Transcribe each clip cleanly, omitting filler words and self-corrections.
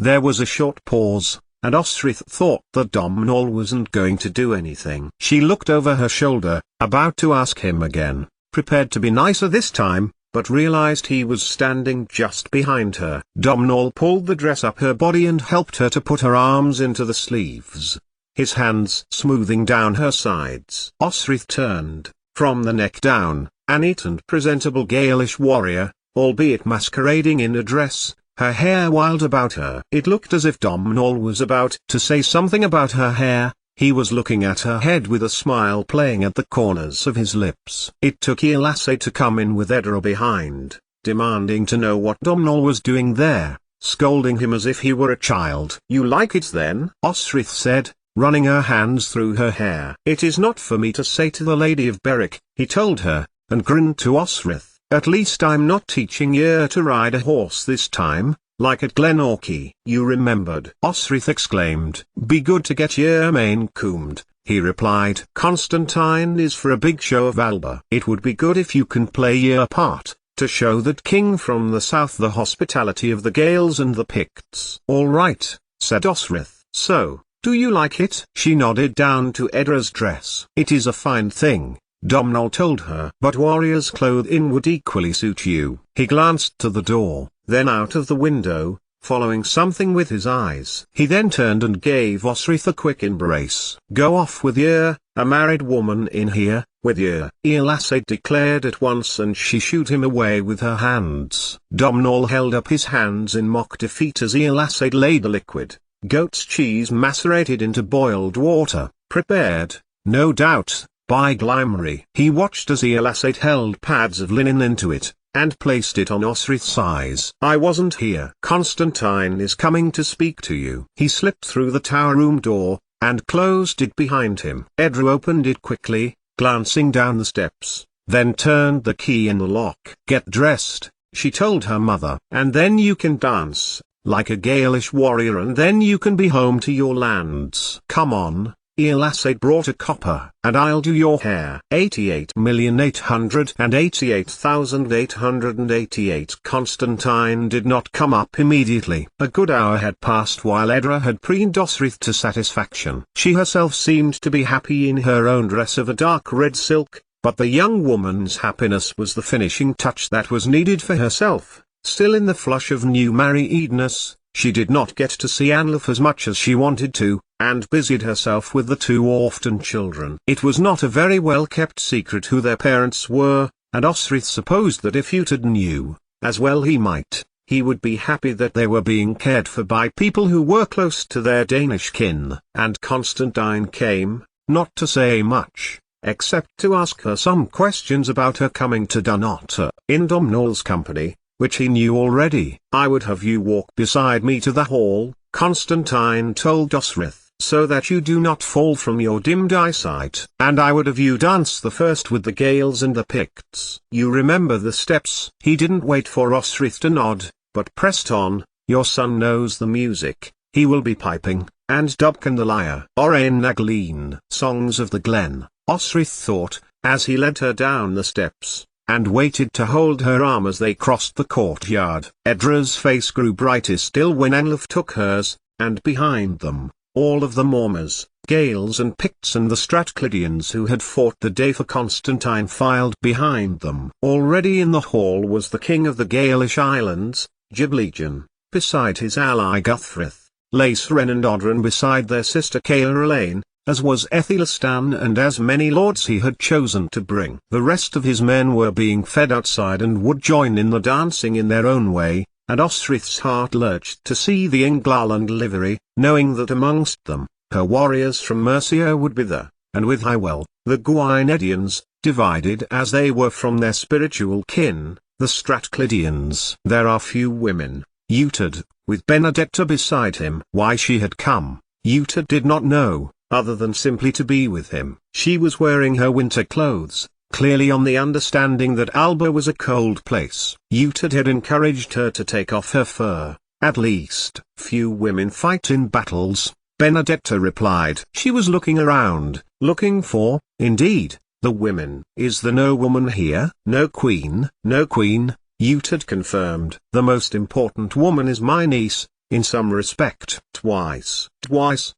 There was a short pause, and Osrith thought that Domhnall wasn't going to do anything. She looked over her shoulder, about to ask him again, prepared to be nicer this time, but realized he was standing just behind her. Domhnall pulled the dress up her body and helped her to put her arms into the sleeves, his hands smoothing down her sides. Osrith turned, from the neck down, a neat and presentable Gaelish warrior, albeit masquerading in a dress, her hair wild about her. It looked as if Domhnall was about to say something about her hair. He was looking at her head with a smile playing at the corners of his lips. It took Elasay to come in with Edra behind, demanding to know what Domhnall was doing there, scolding him as if he were a child. "You like it then?" Osrith said, running her hands through her hair. "It is not for me to say to the Lady of Berwick," he told her, and grinned to Osrith. "At least I'm not teaching you to ride a horse this time, like at Glenorchy." "You remembered," Osrith exclaimed. "Be good to get your mane combed," he replied. "Constantine is for a big show of Alba. It would be good if you can play your part, to show that king from the south the hospitality of the Gaels and the Picts." "All right," said Osrith. "So, do you like it?" She nodded down to Edra's dress. "It is a fine thing," Domhnall told her. "But warrior's clothing would equally suit you." He glanced to the door, then out of the window, following something with his eyes. He then turned and gave Osrith a quick embrace. "Go off with yer, a married woman in here, with yer," Elasay declared at once, and she shooed him away with her hands. Domhnall held up his hands in mock defeat as Elasay laid the liquid, goat's cheese macerated into boiled water, prepared, no doubt, by Glymery. He watched as Elasay held pads of linen into it, and placed it on Osrith's eyes. "I wasn't here. Constantine is coming to speak to you." He slipped through the tower room door, and closed it behind him. Edra opened it quickly, glancing down the steps, then turned the key in the lock. "Get dressed," she told her mother. "And then you can dance, like a Gaelish warrior, and then you can be home to your lands." "Come on." Elasay brought a copper, "and I'll do your hair." 88,888,888. Constantine did not come up immediately. A good hour had passed while Edra had preened Osrith to satisfaction. She herself seemed to be happy in her own dress of a dark red silk, but the young woman's happiness was the finishing touch that was needed for herself. Still in the flush of new marriedness, she did not get to see Anlaf as much as she wanted to, and busied herself with the two orphan children. It was not a very well-kept secret who their parents were, and Osrith supposed that if Uhtred knew, as well he might, he would be happy that they were being cared for by people who were close to their Danish kin. And Constantine came, not to say much, except to ask her some questions about her coming to Dunnottar, in Domhnall's company, which he knew already. "I would have you walk beside me to the hall," Constantine told Osrith, "so that you do not fall from your dimmed eyesight. And I would have you dance the first with the Gaels and the Picts. You remember the steps." He didn't wait for Osrith to nod, but pressed on. "Your son knows the music. He will be piping, and Dubcan the lyre." "Oren Nagleen." Songs of the Glen, Osrith thought, as he led her down the steps, and waited to hold her arm as they crossed the courtyard. Edra's face grew brighter still when Anlaf took hers, and behind them, all of the Mormers, Gaels and Picts and the Strathclydians who had fought the day for Constantine filed behind them. Already in the hall was the king of the Gaelish Islands, Giblegan, beside his ally Guthrith, Lacerin and Odrin beside their sister Caerlein, as was Aethelstan and as many lords he had chosen to bring. The rest of his men were being fed outside and would join in the dancing in their own way, and Osrith's heart lurched to see the Englaland livery, knowing that amongst them, her warriors from Mercia would be there, and with Hywel, the Gwynedians, divided as they were from their spiritual kin, the Strathclydians. There are few women, Uhtred, with Benedetta beside him. Why she had come, Uhtred did not know, other than simply to be with him. She was wearing her winter clothes, clearly on the understanding that Alba was a cold place. Uhtred had encouraged her to take off her fur, at least. "Few women fight in battles," Benedetta replied. She was looking around, looking for, indeed, the women. "Is there no woman here?" "No queen." "No queen," Uhtred confirmed. "The most important woman is my niece, in some respect. Twice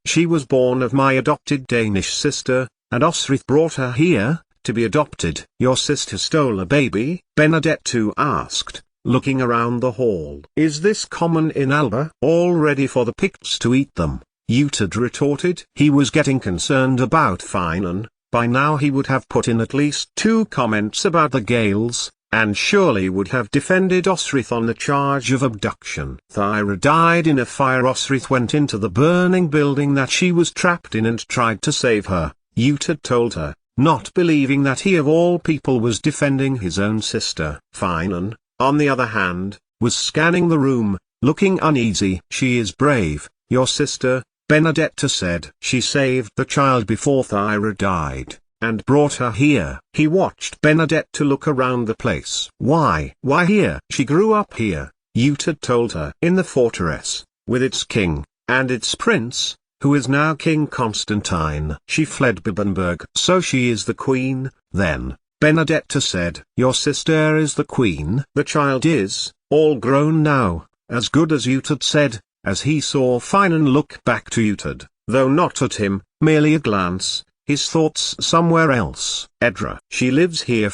she was born of my adopted Danish sister, and Osrith brought her here, to be adopted. Your sister stole a baby? Benedetto asked, looking around the hall. Is this common in Alba? All ready for the Picts to eat them, Utad retorted. He was getting concerned about Finan. By now he would have put in at least 2 comments about the Gales, and surely would have defended Osrith on the charge of abduction. Thyra died in a fire. Osrith went into the burning building that she was trapped in and tried to save her, Utad told her, not believing that he of all people was defending his own sister. Finan, on the other hand, was scanning the room, looking uneasy. She is brave, your sister, Benedetto said. She saved the child before Thyra died, and brought her here. He watched Benedetto look around the place. Why here? She grew up here, Utad told her. In the fortress, with its king, and its prince, who is now King Constantine. She fled Bibbenberg. So she is the queen, then, Benedetto said. Your sister is the queen? The child is, all grown now, as good as Utad said, as he saw Finan look back to Utad, though not at him, merely a glance, his thoughts somewhere else. Edra. She lives here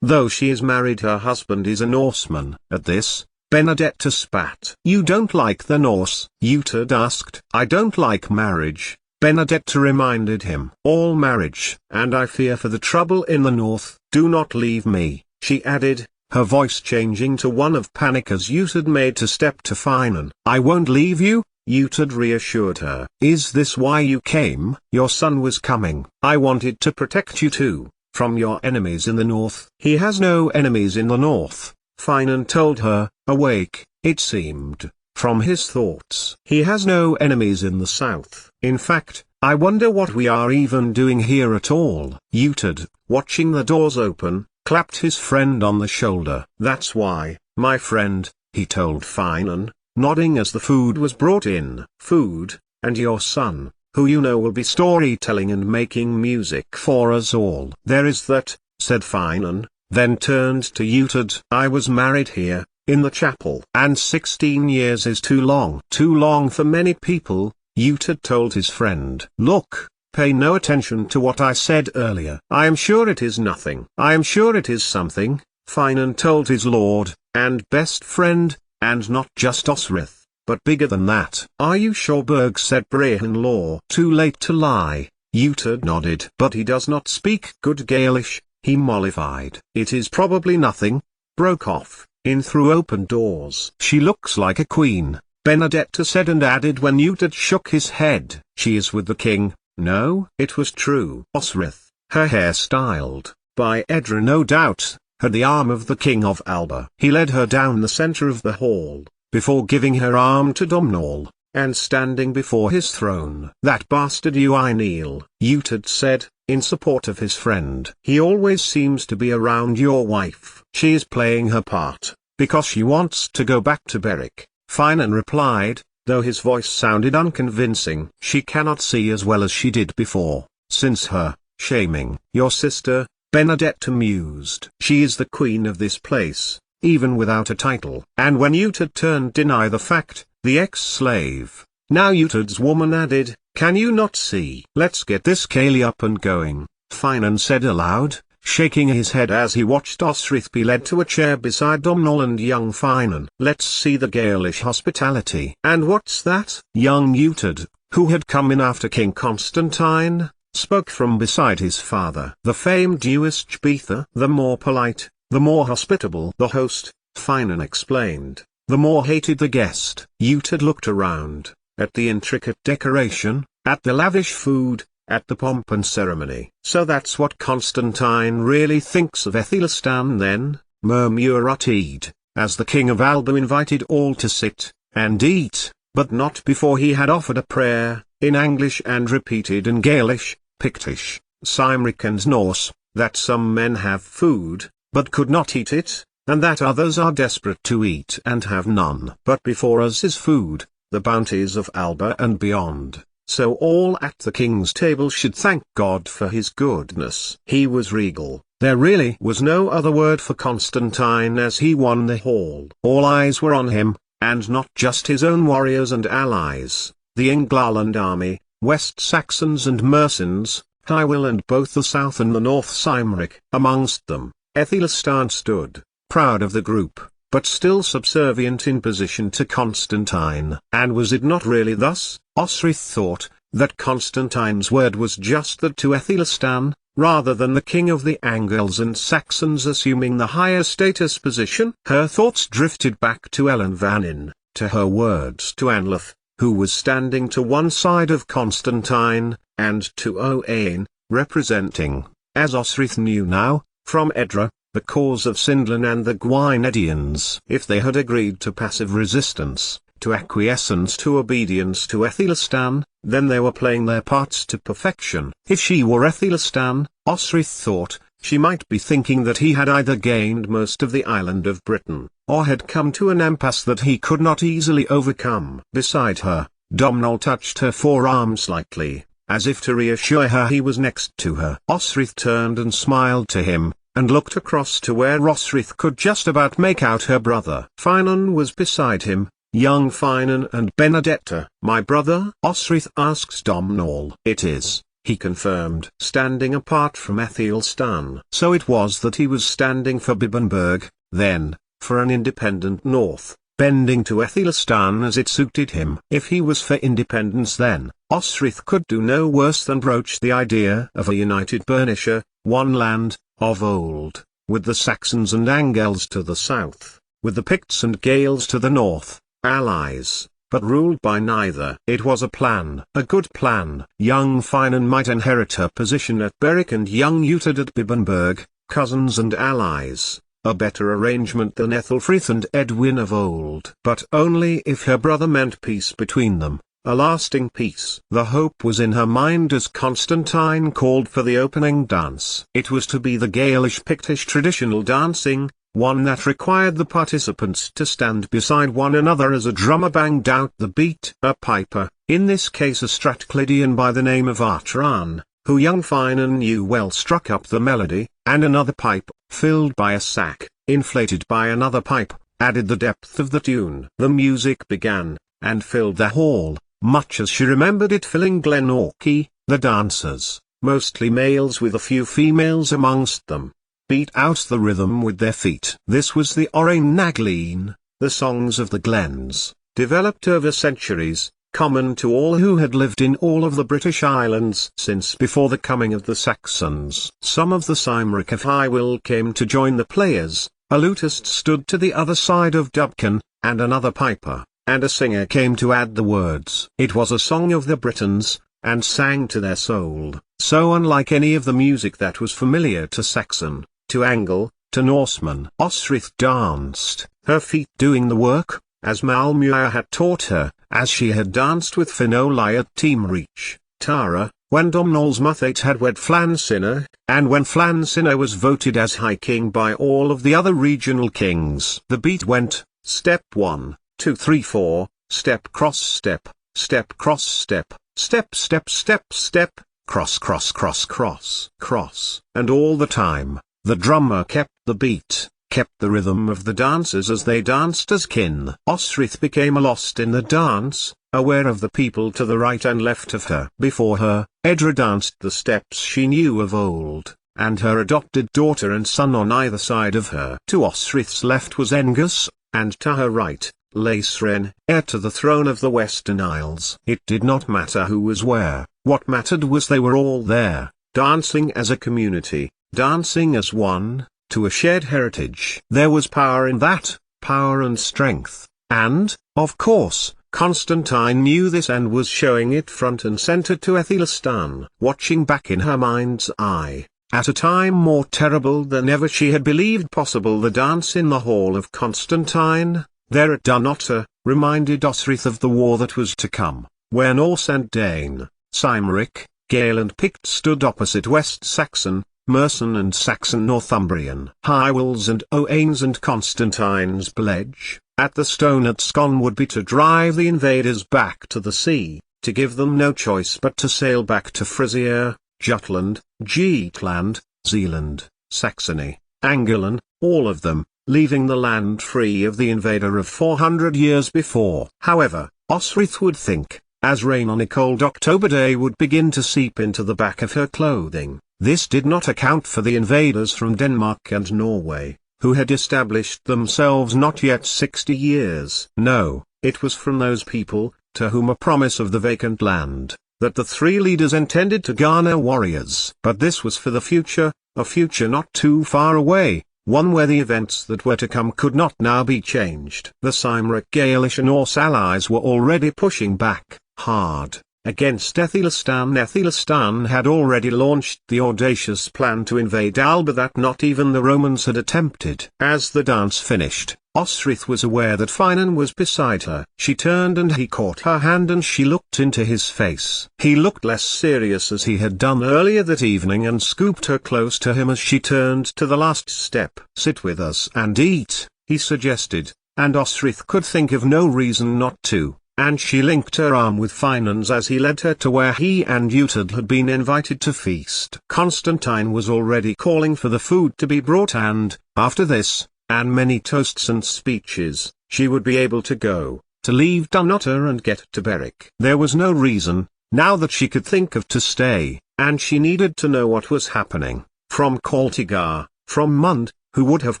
though she is married, her husband is a Norseman. At this, Benedetto spat. You don't like the Norse? Utad asked. I don't like marriage, Benedetto reminded him. All marriage. And I fear for the trouble in the north. Do not leave me, she added, her voice changing to one of panic as Utad made to step to Finan. I won't leave you, Utad reassured her. Is this why you came? Your son was coming. I wanted to protect you too, from your enemies in the north. He has no enemies in the north, Finan told her, awake, it seemed, from his thoughts. He has no enemies in the south. In fact, I wonder what we are even doing here at all. Utad, watching the doors open, clapped his friend on the shoulder. That's why, my friend, he told Finan, nodding as the food was brought in. Food, and your son, who you know will be storytelling and making music for us all. There is that, said Finan, then turned to Utad. I was married here, in the chapel. And 16 years is too long. Too long for many people, Utad told his friend. Look, pay no attention to what I said earlier. I am sure it is nothing. I am sure it is something, Finan told his lord, and best friend, and not just Osrith, but bigger than that. Are you sure? Berg said Brehon-Law. Too late to lie, Utad nodded. But he does not speak good Gaelish, he mollified. It is probably nothing, broke off, in through open doors. She looks like a queen, Benedetto said and added when Utad shook his head. She is with the king. No, it was true. Osrith, her hair styled, by Edra no doubt, had the arm of the king of Alba. He led her down the center of the hall, before giving her arm to Domhnall, and standing before his throne. That bastard Uineel, Utad said, in support of his friend. He always seems to be around your wife. She is playing her part, because she wants to go back to Beric, Finan replied, though his voice sounded unconvincing. She cannot see as well as she did before, since her shaming your sister, Benedetto mused. She is the queen of this place, even without a title. And when Utad turned deny the fact, the ex-slave, now Utad's woman added, can you not see? Let's get this Kaylee up and going, Finan said aloud, shaking his head as he watched Osrith be led to a chair beside Domhnall and young Finan. Let's see the Gaelish hospitality. And what's that? Young Utad, who had come in after King Constantine, spoke from beside his father. The famed Uisgebetha. The more polite, the more hospitable the host, Finan explained, the more hated the guest. Utad looked around, at the intricate decoration, at the lavish food, at the pomp and ceremony. So that's what Constantine really thinks of Aethelstan then, murmured, as the king of Alba invited all to sit, and eat, but not before he had offered a prayer, in English and repeated in Gaelish, Pictish, Cymric and Norse, that some men have food, but could not eat it, and that others are desperate to eat and have none. But before us is food, the bounties of Alba and beyond, so all at the king's table should thank God for his goodness. He was regal. There really was no other word for Constantine as he won the hall. All eyes were on him, and not just his own warriors and allies, the England army, West Saxons and Mercians, Hywel and both the South and the North Cymric. Amongst them, Aethelstan stood, proud of the group, but still subservient in position to Constantine. And was it not really thus, Osrith thought, that Constantine's word was just that to Aethelstan, rather than the king of the Angles and Saxons assuming the higher status position? Her thoughts drifted back to Elenvanin, to her words to Anlaf, who was standing to one side of Constantine, and to Owain, representing, as Osrith knew now, from Edra, the cause of Sindlan and the Gwynedians. If they had agreed to passive resistance, to acquiescence, to obedience to Aethelstan, then they were playing their parts to perfection. If she were Aethelstan, Osrith thought, she might be thinking that he had either gained most of the island of Britain, or had come to an impasse that he could not easily overcome. Beside her, Domhnall touched her forearm slightly, as if to reassure her he was next to her. Osrith turned and smiled to him, and looked across to where Osrith could just about make out her brother. Finan was beside him, young Finan and Benedetta. "My brother?" Osrith asked Domhnall. "It is," he confirmed, standing apart from Aethelstan. So it was that he was standing for Bibbenberg, then, for an independent North, bending to Aethelstan as it suited him. If he was for independence, then, Osrith could do no worse than broach the idea of a united Bernicia, one land, of old, with the Saxons and Angles to the south, with the Picts and Gaels to the north, allies, but ruled by neither. It was a plan, a good plan. Young Finan might inherit her position at Berwick and young Uhtred at Bibbenberg, cousins and allies, a better arrangement than Ethelfrith and Edwin of old. But only if her brother meant peace between them, a lasting peace. The hope was in her mind as Constantine called for the opening dance. It was to be the Gaelish Pictish traditional dancing, one that required the participants to stand beside one another as a drummer banged out the beat. A piper, in this case a Strathclydian by the name of Artran, who young Finan knew well, struck up the melody, and another pipe, filled by a sack, inflated by another pipe, added the depth of the tune. The music began, and filled the hall, much as she remembered it filling Glenorchy. The dancers, mostly males with a few females amongst them, beat out the rhythm with their feet. This was the Oireann Nagleen, the songs of the glens, developed over centuries, common to all who had lived in all of the British Islands since before the coming of the Saxons. Some of the Cymric of Hywel came to join the players, a lutist stood to the other side of Dubkin, and another piper, and a singer came to add the words. It was a song of the Britons, and sang to their soul, so unlike any of the music that was familiar to Saxon, to Angle, to Norseman. Osrith danced, her feet doing the work, as Malmuir had taught her, as she had danced with Finoli at Team Reach, Tara, when Domhnall's Muthate had wed Flansinna, and when Flansinna was voted as High King by all of the other regional kings. The beat went, step 1, 2 3 4, step cross step, step cross step, step step step step, cross cross cross cross cross. And all the time, the drummer kept the beat, kept the rhythm of the dancers as they danced as kin. Osrith became lost in the dance, aware of the people to the right and left of her. Before her, Edra danced the steps she knew of old, and her adopted daughter and son on either side of her. To Osrith's left was Engus, and to her right, Laesren, heir to the throne of the Western Isles. It did not matter who was where, what mattered was they were all there, dancing as a community, dancing as one, to a shared heritage. There was power in that, power and strength, and, of course, Constantine knew this and was showing it front and center to Aethelstan. Watching back in her mind's eye, at a time more terrible than ever she had believed possible, the dance in the hall of Constantine, there at Dunnottar, reminded Osrith of the war that was to come, where Norse and Dane, Cymric, Gael and Pict stood opposite West Saxon, Mercian and Saxon Northumbrian. Hywel's and Owain's and Constantine's pledge, at the stone at Scone, would be to drive the invaders back to the sea, to give them no choice but to sail back to Frisia, Jutland, Geatland, Zealand, Saxony, Angolan, all of them, leaving the land free of the invader of 400 years before. However, Osrith would think, as rain on a cold October day would begin to seep into the back of her clothing, this did not account for the invaders from Denmark and Norway, who had established themselves not yet 60 years. No, it was from those people, to whom a promise of the vacant land, that the three leaders intended to garner warriors. But this was for the future, a future not too far away, one where the events that were to come could not now be changed. The Cymric Gaelish and Norse allies were already pushing back, hard, against Aethelstan. Aethelstan had already launched the audacious plan to invade Alba that not even the Romans had attempted. As the dance finished, Osrith was aware that Finan was beside her. She turned and he caught her hand and she looked into his face. He looked less serious as he had done earlier that evening and scooped her close to him as she turned to the last step. "Sit with us and eat," he suggested, and Osrith could think of no reason not to, and she linked her arm with Finan's as he led her to where he and Uhtred had been invited to feast. Constantine was already calling for the food to be brought and, after this, and many toasts and speeches, she would be able to go, to leave Dunnottar and get to Berwick. There was no reason, now that she could think of, to stay, and she needed to know what was happening. From Coltigar, from Mund, who would have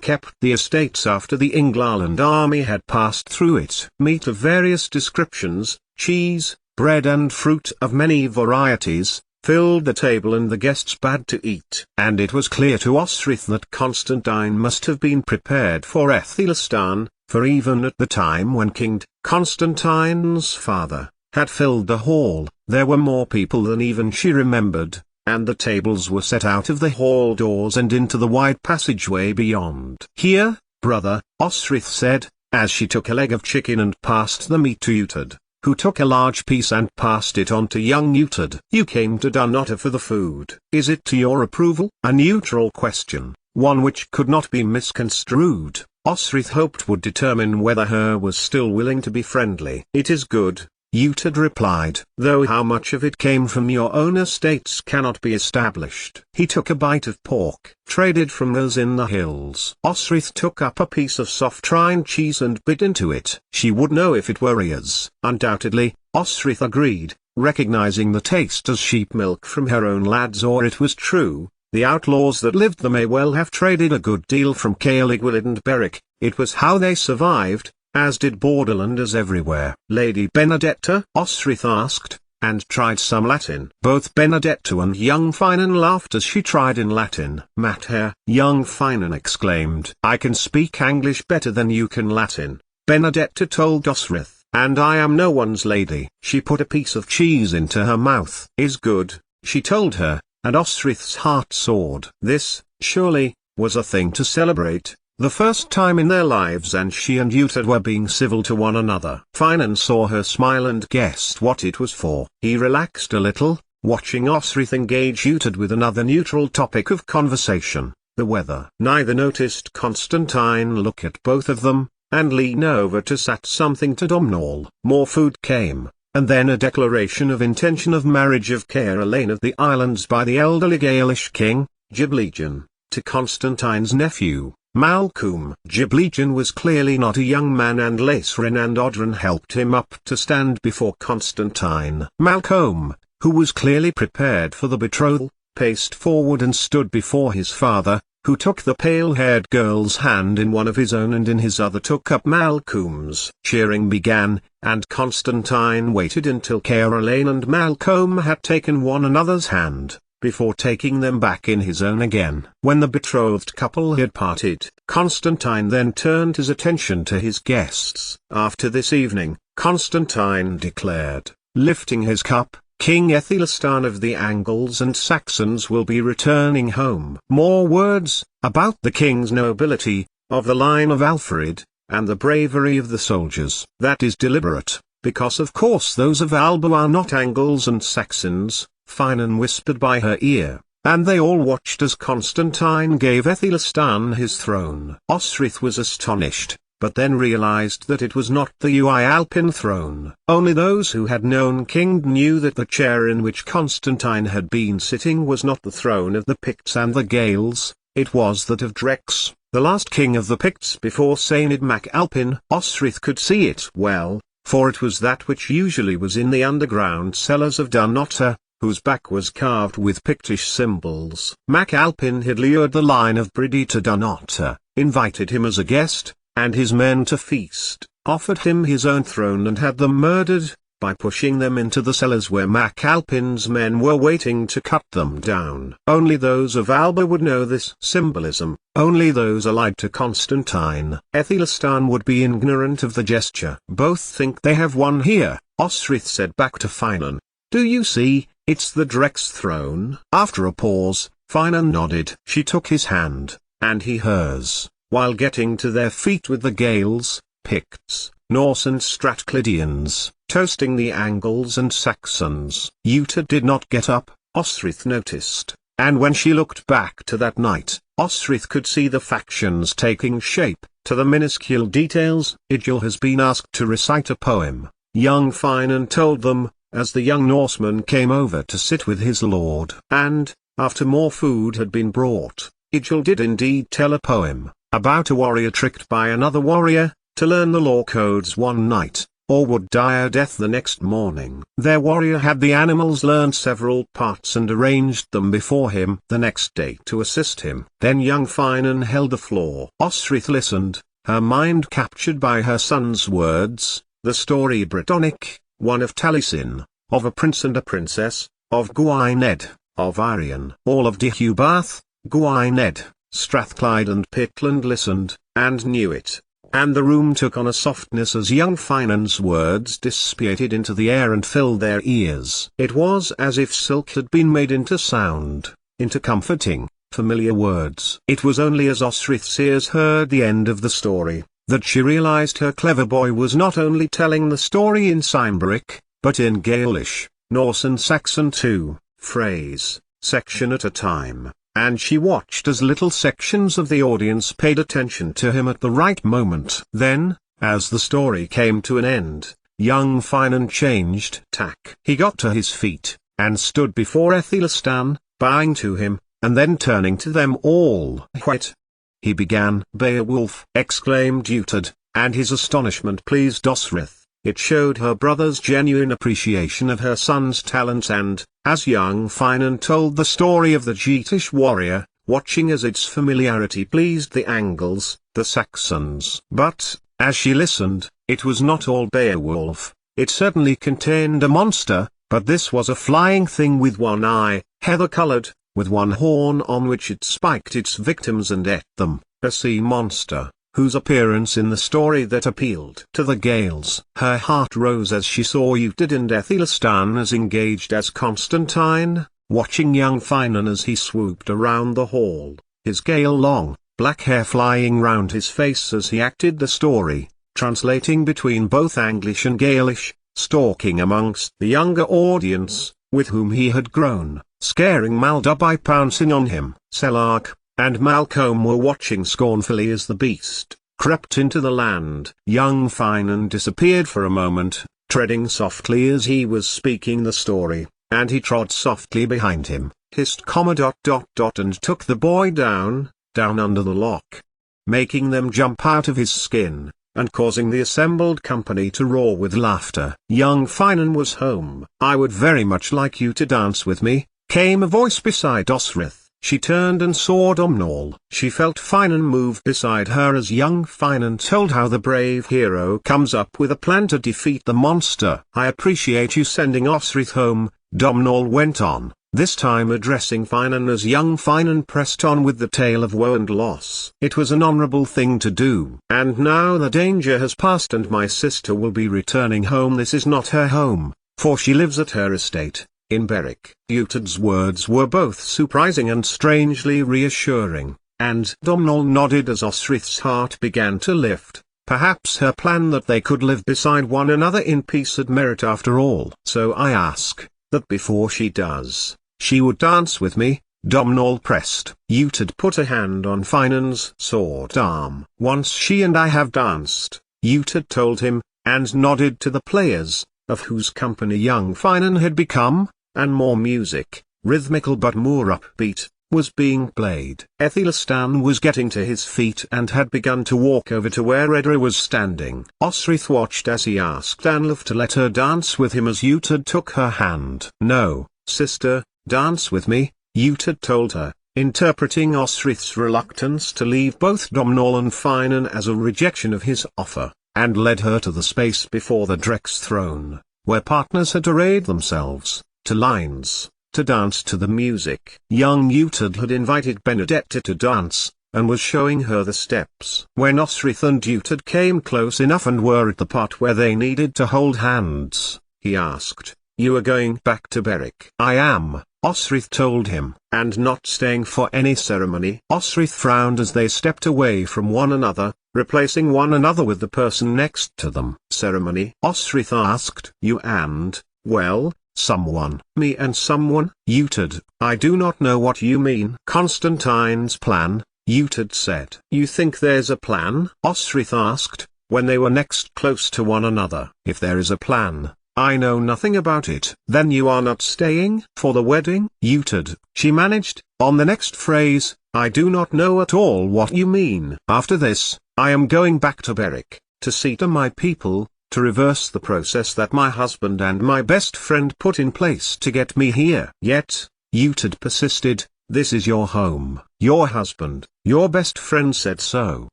kept the estates after the England army had passed through it. Meat of various descriptions, cheese, bread and fruit of many varieties, filled the table and the guests bad to eat. And it was clear to Osrith that Constantine must have been prepared for Aethelstan, for even at the time when King Constantine's father had filled the hall, there were more people than even she remembered, and the tables were set out of the hall doors and into the wide passageway beyond. "Here, brother," Osrith said, as she took a leg of chicken and passed the meat to Uhtred, who took a large piece and passed it on to young Uhtred. "You came to Dunnottar for the food. Is it to your approval?" A neutral question, one which could not be misconstrued, Osrith hoped would determine whether her was still willing to be friendly. "It is good," Uhtred replied, "though how much of it came from your own estates cannot be established." He took a bite of pork, traded from those in the hills. Osrith took up a piece of soft rind cheese and bit into it. She would know if it were Ria's. Undoubtedly, Osrith agreed, recognizing the taste as sheep milk from her own lads. Or it was true, the outlaws that lived there may well have traded a good deal from Caeligwyd and Berwick. It was how they survived, as did borderlanders everywhere. "Lady Benedetta?" Osrith asked, and tried some Latin. Both Benedetto and young Finan laughed as she tried in Latin. "Mater," young Finan exclaimed. "I can speak English better than you can Latin," Benedetta told Osrith, "and I am no one's lady." She put a piece of cheese into her mouth. "Is good," she told her, and Osrith's heart soared. This, surely, was a thing to celebrate. The first time in their lives, and she and Uhtred were being civil to one another. Finan saw her smile and guessed what it was for. He relaxed a little, watching Osrith engage Uhtred with another neutral topic of conversation, the weather. Neither noticed Constantine look at both of them, and lean over to sat something to Domhnall. More food came, and then a declaration of intention of marriage of Caroline of the Islands by the elderly Gaelish king, Giblegan, to Constantine's nephew, Malcolm. Giblegan was clearly not a young man, and Lacerin and Odrin helped him up to stand before Constantine. Malcolm, who was clearly prepared for the betrothal, paced forward and stood before his father, who took the pale-haired girl's hand in one of his own and in his other took up Malcolm's. Cheering began, and Constantine waited until Caroline and Malcolm had taken one another's hand, before taking them back in his own again. When the betrothed couple had parted, Constantine then turned his attention to his guests. "After this evening," Constantine declared, lifting his cup, "King Aethelstan of the Angles and Saxons will be returning home." More words, about the king's nobility, of the line of Alfred, and the bravery of the soldiers. "That is deliberate, because of course those of Alba are not Angles and Saxons," Finan whispered by her ear, and they all watched as Constantine gave Aethelstan his throne. Osrith was astonished, but then realized that it was not the Alpine throne. Only those who had known King knew that the chair in which Constantine had been sitting was not the throne of the Picts and the Gaels, it was that of Drex, the last king of the Picts before Sained Mac Alpin. Osrith could see it well, for it was that which usually was in the underground cellars of Dunnottar, whose back was carved with Pictish symbols. Mac Alpin had lured the line of Bridi to Dunnottar, invited him as a guest, and his men to feast, offered him his own throne and had them murdered, by pushing them into the cellars where Mac Alpin's men were waiting to cut them down. Only those of Alba would know this symbolism, only those allied to Constantine. Aethelstan would be ignorant of the gesture. Both think they have won here, Osrith said back to Finan. Do you see, it's the Drek's throne? After a pause, Finan nodded. She took his hand, and he hers, while getting to their feet with the Gaels, Picts, Norse and Strathclydians, toasting the Angles and Saxons. Uta did not get up, Osrith noticed, and when she looked back to that night, Osrith could see the factions taking shape, to the minuscule details. Idjal has been asked to recite a poem, young Finan told them, as the young Norseman came over to sit with his lord. And, after more food had been brought, Idjal did indeed tell a poem, about a warrior tricked by another warrior, to learn the law codes one night, or would die a death the next morning. Their warrior had the animals learn several parts and arranged them before him the next day to assist him. Then young Finan held the floor. Osrith listened, her mind captured by her son's words, the story Brittonic, one of Taliesin, of a prince and a princess, of Gwynedd, of Irion. All of Deheubarth, Gwynedd, Strathclyde and Pitland listened, and knew it. And the room took on a softness as young Finan's words dissipated into the air and filled their ears. It was as if silk had been made into sound, into comforting, familiar words. It was only as Osrith's ears heard the end of the story, that she realized her clever boy was not only telling the story in Cymbric, but in Gaelish, Norse and Saxon too, phrase, section at a time. And she watched as little sections of the audience paid attention to him at the right moment. Then, as the story came to an end, young Finan changed tack. He got to his feet, and stood before Aethelstan, bowing to him, and then turning to them all. "What?" he began. "Beowulf!" exclaimed Uhtred, and his astonishment pleased Osrith. It showed her brother's genuine appreciation of her son's talents and, as young Finan told the story of the Geatish warrior, watching as its familiarity pleased the Angles, the Saxons. But, as she listened, it was not all Beowulf. It certainly contained a monster, but this was a flying thing with one eye, heather-colored, with one horn on which it spiked its victims and ate them, a sea monster, whose appearance in the story that appealed to the Gaels. Her heart rose as she saw Uhtred and Aethelstan as engaged as Constantine, watching young Finan as he swooped around the hall, his Gael long, black hair flying round his face as he acted the story, translating between both Anglish and Gaelish, stalking amongst the younger audience, with whom he had grown, scaring Malda by pouncing on him. Selark and Malcolm were watching scornfully as the beast crept into the land. Young Finan disappeared for a moment, treading softly as he was speaking the story, and he trod softly behind him, hissed and took the boy down under the lock, making them jump out of his skin, and causing the assembled company to roar with laughter. Young Finan was home. "I would very much like you to dance with me," came a voice beside Osrith. She turned and saw Domhnall. She felt Finan move beside her as young Finan told how the brave hero comes up with a plan to defeat the monster. "I appreciate you sending Osrith home," Domhnall went on, this time addressing Finan as young Finan pressed on with the tale of woe and loss. "It was an honorable thing to do. And now the danger has passed and my sister will be returning home. This is not her home, for she lives at her estate in Berwick." Uhtred's words were both surprising and strangely reassuring, and Domhnall nodded as Osrith's heart began to lift. Perhaps her plan that they could live beside one another in peace had merit after all. "So I ask, that before she does, she would dance with me," Domhnall pressed. Uhtred put a hand on Finan's sword arm. "Once she and I have danced," Uhtred told him, and nodded to the players, of whose company young Finan had become, and more music, rhythmical but more upbeat, was being played. Athelstan was getting to his feet and had begun to walk over to where Edra was standing. Osrith watched as he asked Anlaf to let her dance with him as Utad took her hand. "No, sister, dance with me," Utad told her, interpreting Osrith's reluctance to leave both Domnall and Finan as a rejection of his offer, and led her to the space before the Drex throne, where partners had arrayed themselves, to lines, to dance to the music. Young Utad had invited Benedetta to dance, and was showing her the steps. When Osrith and Utad came close enough and were at the part where they needed to hold hands, he asked, "You are going back to Beric?" "I am," Osrith told him, "and not staying for any ceremony." Osrith frowned as they stepped away from one another, replacing one another with the person next to them. "Ceremony?" Osrith asked. "You and, well, someone." "Me and someone?" "Utad, I do not know what you mean." "Constantine's plan," Utad said. "You think there's a plan?" Osrith asked, when they were next close to one another. "If there is a plan, I know nothing about it." "Then you are not staying for the wedding?" "Utad," she managed, on the next phrase, "I do not know at all what you mean." "After this, I am going back to Beric, to see to my people, to reverse the process that my husband and my best friend put in place to get me here." "Yet," Utad persisted, "this is your home." "Your husband, your best friend said so."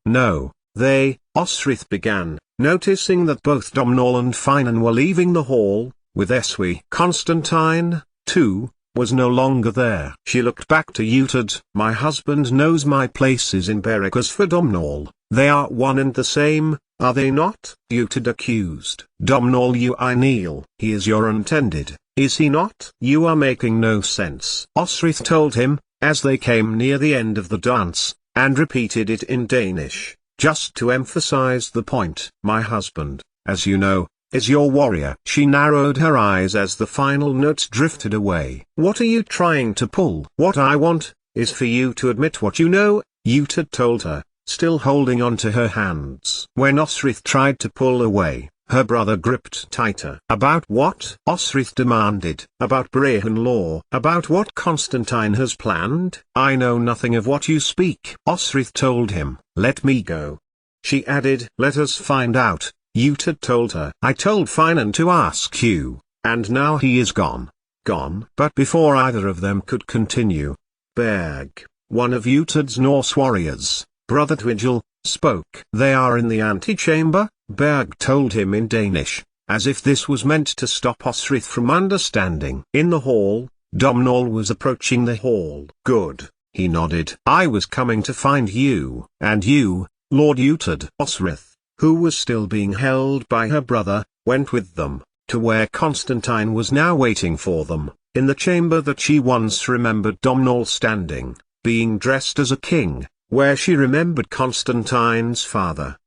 "No, they," Osrith began, noticing that both Domnall and Finan were leaving the hall, with Eswi. Constantine, too, was no longer there. She looked back to Utad. "My husband knows my place is in Beric. As for Domnall, they are one and the same, are they not?" Utad accused. "Domnall Uineel, he is your intended, is he not?" "You are making no sense," Osrith told him, as they came near the end of the dance, and repeated it in Danish, just to emphasize the point. "My husband, as you know, is your warrior." She narrowed her eyes as the final notes drifted away. "What are you trying to pull?" "What I want, is for you to admit what you know," Utad told her, still holding on to her hands. When Osrith tried to pull away, her brother gripped tighter. "About what?" Osrith demanded. "About Brehon law." "About what Constantine has planned?" "I know nothing of what you speak," Osrith told him. "Let me go." She added. "Let us find out," Utad told her. "I told Finan to ask you, and now he is gone." "Gone?" But before either of them could continue, Berg, one of Utad's Norse warriors, Brother Twigil, spoke. "They are in the antechamber," Berg told him in Danish, as if this was meant to stop Osrith from understanding. "In the hall." Domnall was approaching the hall. "Good," he nodded. "I was coming to find you." "And you, Lord Utad?" Osrith, who was still being held by her brother, went with them, to where Constantine was now waiting for them, in the chamber that she once remembered Domnall standing, being dressed as a king, where she remembered Constantine's father,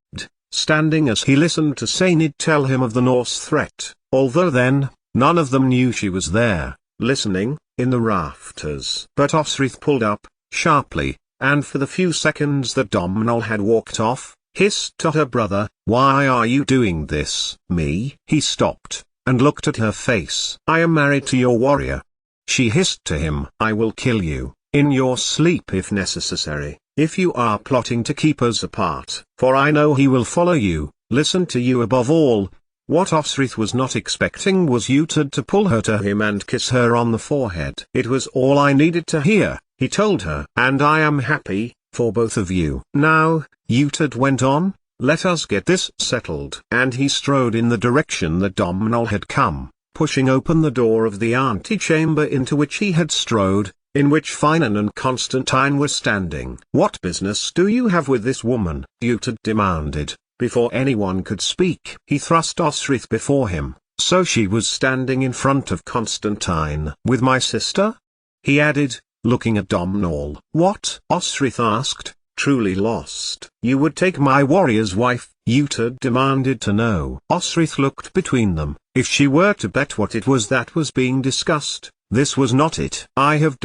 standing as he listened to Sainid tell him of the Norse threat, although then, none of them knew she was there, listening, in the rafters. But Osrith pulled up, sharply, and for the few seconds that Domnall had walked off, hissed to her brother, "Why are you doing this?" "Me?" He stopped, and looked at her face. "I am married to your warrior." She hissed to him, "I will kill you, in your sleep if necessary, if you are plotting to keep us apart. For I know he will follow you, listen to you above all." What Osrith was not expecting was Utad to pull her to him and kiss her on the forehead. "It was all I needed to hear," he told her. "And I am happy, for both of you." "Now," Utad went on, "let us get this settled." And he strode in the direction that Domnall had come, pushing open the door of the antechamber into which he had strode, in which Finan and Constantine were standing. "What business do you have with this woman?" Utad demanded, before anyone could speak. He thrust Osrith before him, so she was standing in front of Constantine. "With my sister?" he added, looking at Domnall. "What?" Osrith asked, truly lost. "You would take my warrior's wife?" Utad demanded to know. Osrith looked between them. If she were to bet what it was that was being discussed, this was not it. "I have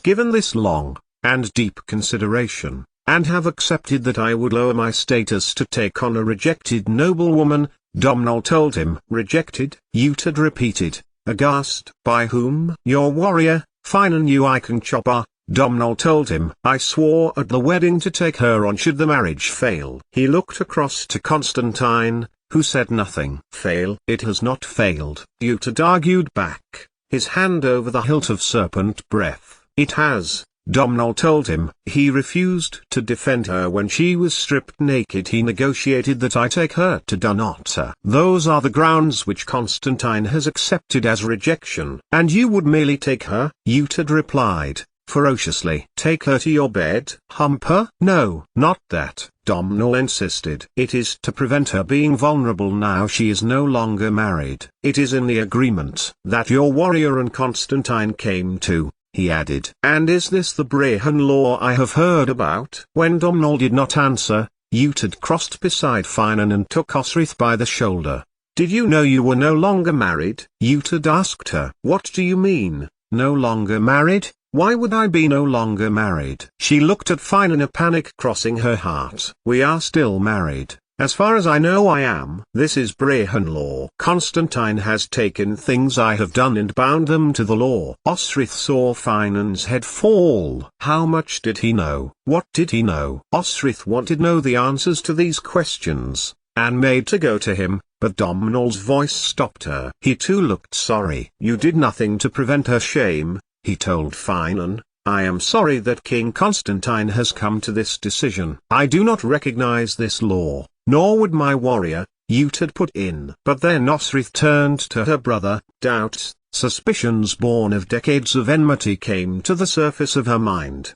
given this long, and deep consideration, and have accepted that I would lower my status to take on a rejected noblewoman," Domnall told him. "Rejected?" Utad repeated, aghast. "By whom?" "Your warrior, Finan Uikenchopper," Domnall told him. I swore at the wedding to take her on should the marriage fail. He looked across to Constantine, who said nothing. Fail? It has not failed, Utad argued back, his hand over the hilt of serpent breath. It has, Domnall told him. He refused to defend her when she was stripped naked. He negotiated that I take her to Dunnottar. Those are the grounds which Constantine has accepted as rejection. And you would merely take her? Utad replied, ferociously. Take her to your bed? Hump her? No, not that, Domnall insisted. It is to prevent her being vulnerable now she is no longer married. It is in the agreement that your warrior and Constantine came to, he added. And is this the Brehon law I have heard about? When Domnall did not answer, Utad crossed beside Finan and took Osrith by the shoulder. Did you know you were no longer married? Utad asked her. What do you mean, no longer married? Why would I be no longer married? She looked at Finan, a panic crossing her heart. We are still married. As far as I know I am. This is Brehon law. Constantine has taken things I have done and bound them to the law. Osrith saw Finan's head fall. How much did he know? What did he know? Osrith wanted to know the answers to these questions, and made to go to him, but Domnall's voice stopped her. He too looked sorry. You did nothing to prevent her shame, he told Finan. I am sorry that King Constantine has come to this decision. I do not recognize this law, nor would my warrior, Utad put in. But then Osrith turned to her brother. Doubts, suspicions born of decades of enmity came to the surface of her mind.